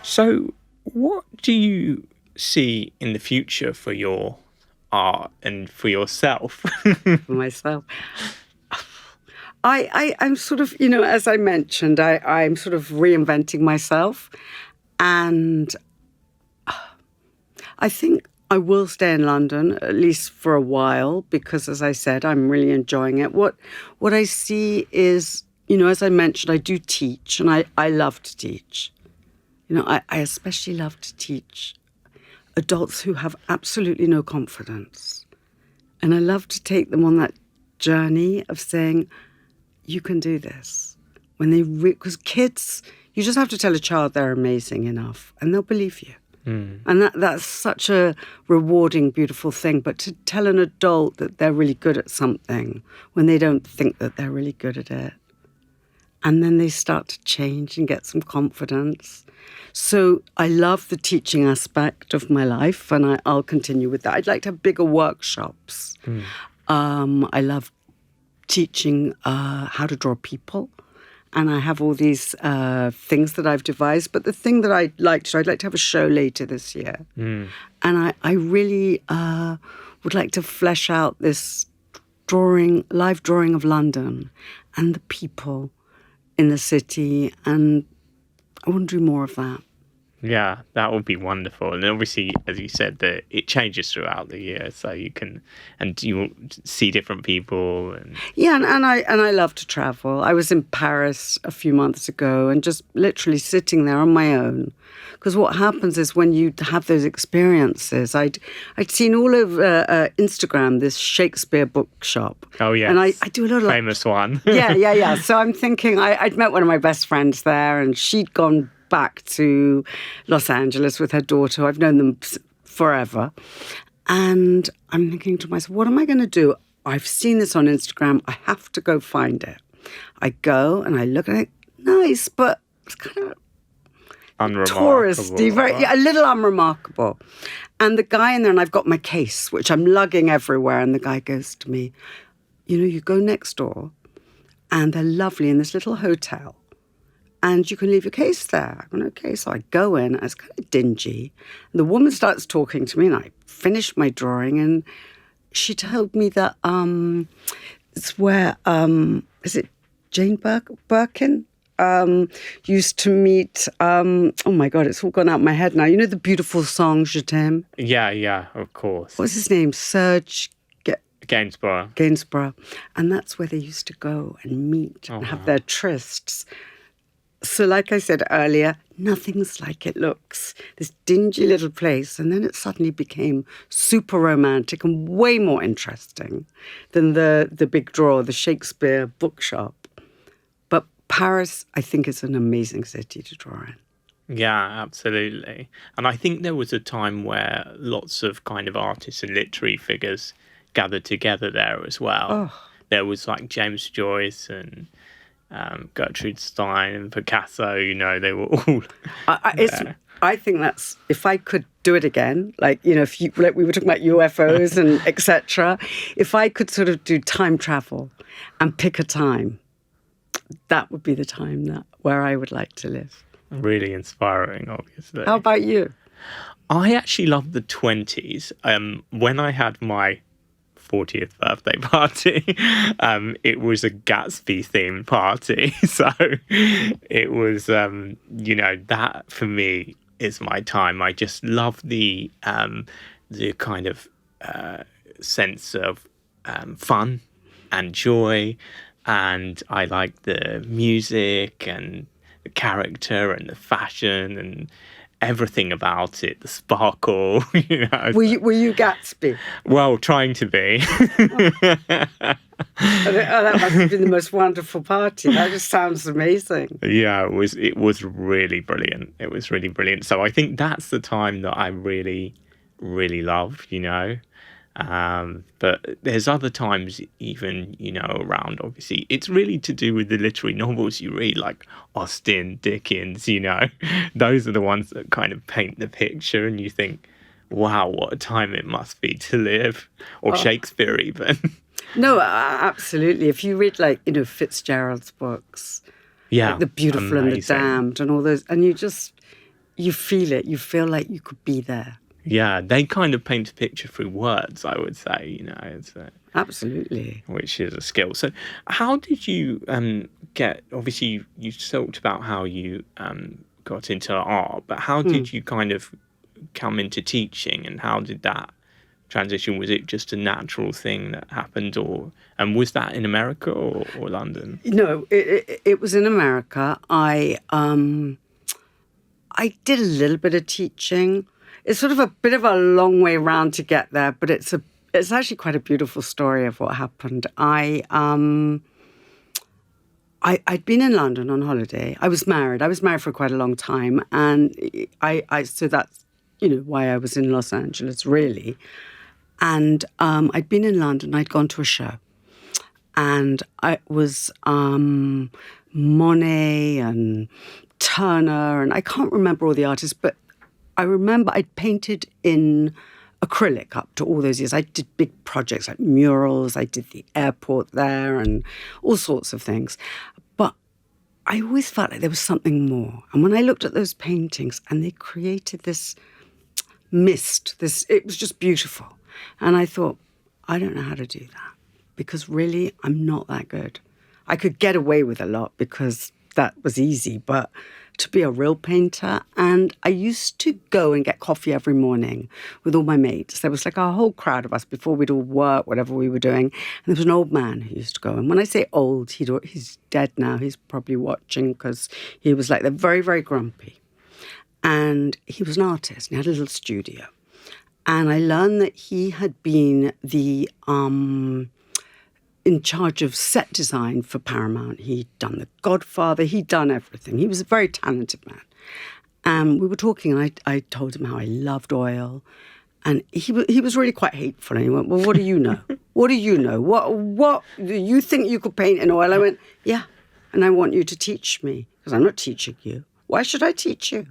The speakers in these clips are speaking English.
So, what do you see in the future for your art and for yourself? For myself. I'm sort of, as I mentioned, I'm sort of reinventing myself. And I think I will stay in London, at least for a while, because, as I said, I'm really enjoying it. What I see is, as I mentioned, I do teach, and I love to teach. I especially love to teach adults who have absolutely no confidence. And I love to take them on that journey of saying, you can do this. Because kids, you just have to tell a child they're amazing enough, and they'll believe you. And that's such a rewarding, beautiful thing. But to tell an adult that they're really good at something when they don't think that they're really good at it, and then they start to change and get some confidence. So I love the teaching aspect of my life, and I'll continue with that. I'd like to have bigger workshops. I love teaching how to draw people. And I have all these things that I've devised. But the thing that I'd like to have a show later this year. And I really would like to flesh out this live drawing of London and the people in the city. And I want to do more of that. Yeah, that would be wonderful. And obviously, as you said, that it changes throughout the year, so you will see different people. Yeah, and I love to travel. I was in Paris a few months ago, and just literally sitting there on my own. Because what happens is when you have those experiences, I'd seen all over Instagram this Shakespeare bookshop. Oh yeah, and I do a lot of famous one. yeah. So I'm thinking I'd met one of my best friends there, and she'd gone back to Los Angeles with her daughter. I've known them forever. And I'm thinking to myself, what am I going to do? I've seen this on Instagram. I have to go find it. I go and I look at it. Nice, but it's kind of touristy, a little unremarkable. And the guy in there, and I've got my case, which I'm lugging everywhere. And the guy goes to me, you go next door and they're lovely in this little hotel. And you can leave your case there. I went, okay. So I go in, and it's kind of dingy. And the woman starts talking to me, and I finish my drawing. And she told me that it's where, is it Jane Birkin? Used to meet, oh my God, it's all gone out of my head now. You know the beautiful song, Je t'aime? Yeah, of course. What's his name? Serge Gainsborough. And that's where they used to go and meet and have their trysts. So like I said earlier, nothing's like it looks. This dingy little place. And then it suddenly became super romantic and way more interesting than the big drawer, the Shakespeare bookshop. But Paris, I think, is an amazing city to draw in. Yeah, absolutely. And I think there was a time where lots of kind of artists and literary figures gathered together there as well. Oh. There was like James Joyce and Gertrude Stein and Picasso, they were all there. I think that's, if I could do it again, like we were talking about UFOs and etc. If I could sort of do time travel and pick a time, that would be the time where I would like to live. Really inspiring, obviously. How about you? I actually love the 20s. When I had my 40th birthday party, it was a Gatsby themed party. So it was, that for me is my time. I just love the kind of sense of fun and joy. And I like the music and the character and the fashion and everything about it, the sparkle. Were you Gatsby? Well, trying to be. That must have been the most wonderful party. That just sounds amazing. Yeah, it was really brilliant. It was really brilliant. So I think that's the time that I really, really love, But there's other times even, around, obviously. It's really to do with the literary novels you read, like Austen, Dickens, Those are the ones that kind of paint the picture and you think, wow, what a time it must be to live. Or Shakespeare even. No, absolutely. If you read, Fitzgerald's books, yeah, like The Beautiful and the Damned and all those, and you feel it. You feel like you could be there. Yeah, they kind of paint a picture through words, I would say, it's Absolutely. which is a skill. So how did you get, obviously you talked about how you got into art, but how did you kind of come into teaching, and how did that transition? Was it just a natural thing that happened, and was that in America or London? No, it was in America. I did a little bit of teaching. It's sort of a bit of a long way round to get there, but it's actually quite a beautiful story of what happened. I'd been in London on holiday. I was married. I was married for quite a long time, and so that's why I was in Los Angeles, really. And I'd been in London. I'd gone to a show, and it was Monet and Turner, and I can't remember all the artists, but I remember I'd painted in acrylic up to all those years. I did big projects like murals. I did the airport there and all sorts of things. But I always felt like there was something more. And when I looked at those paintings, and they created this mist, it was just beautiful. And I thought, I don't know how to do that, because really I'm not that good. I could get away with a lot because that was easy, but to be a real painter. And I used to go and get coffee every morning with all my mates. There was like a whole crowd of us before we'd all work, whatever we were doing. And there was an old man who used to go. And when I say old, he's dead now. He's probably watching, because he was like, they're very, very grumpy. And he was an artist, and he had a little studio. And I learned that he had been the in charge of set design for Paramount. He'd done The Godfather. He'd done everything. He was a very talented man. And we were talking, and I told him how I loved oil. And he was really quite hateful. And he went, well, what do you know? What do you know? What do you think you could paint in oil? I went, yeah. And I want you to teach me, because I'm not teaching you. Why should I teach you?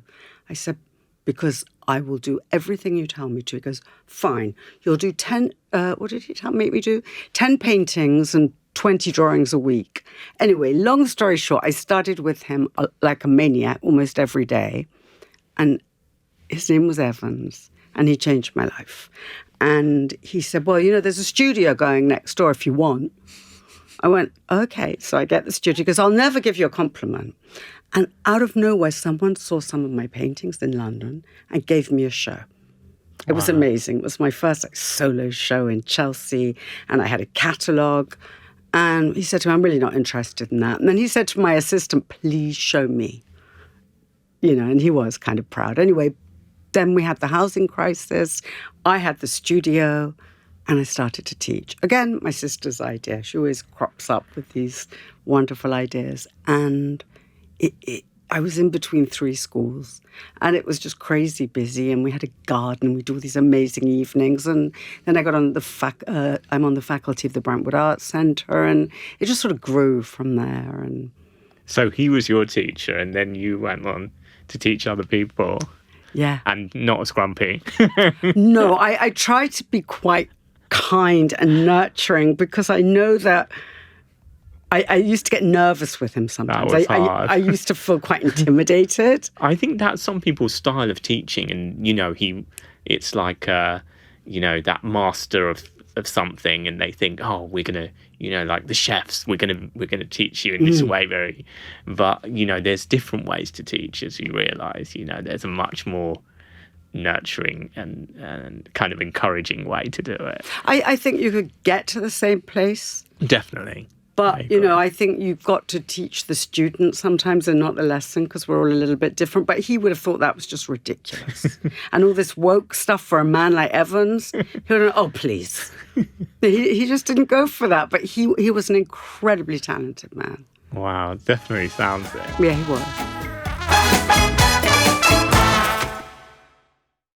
I said, because I will do everything you tell me to. He goes, fine. You'll do 10, what did he make me do? 10 paintings and 20 drawings a week. Anyway, long story short, I started with him like a maniac almost every day. And his name was Evans, and he changed my life. And he said, well, there's a studio going next door if you want. I went, okay. So I get the studio. He goes, I'll never give you a compliment. And out of nowhere, someone saw some of my paintings in London and gave me a show. It was amazing. It was my first solo show in Chelsea, and I had a catalogue. And he said to me, I'm really not interested in that. And then he said to my assistant, please show me. And he was kind of proud. Anyway, then we had the housing crisis. I had the studio, and I started to teach. Again, my sister's idea. She always crops up with these wonderful ideas. And I was in between 3 schools, and it was just crazy busy, and we had a garden. We'd do all these amazing evenings, and then I got on I'm on the faculty of the Brentwood Arts Centre, and it just sort of grew from there. And so he was your teacher, and then you went on to teach other people. Yeah. And not as grumpy. No, I try to be quite kind and nurturing, because I know that I used to get nervous with him sometimes. That was hard. I used to feel quite intimidated. I think that's some people's style of teaching, and it's like that master of something, and they think, oh, we're gonna, like the chefs, we're gonna teach you in this way, but there's different ways to teach, as you realise. There's a much more nurturing and kind of encouraging way to do it. I think you could get to the same place. Definitely. But, I think you've got to teach the students sometimes, and not the lesson, because we're all a little bit different. But he would have thought that was just ridiculous. And all this woke stuff for a man like Evans, he would have, oh, please. He just didn't go for that. But he was an incredibly talented man. Wow, definitely sounds it. Yeah, he was.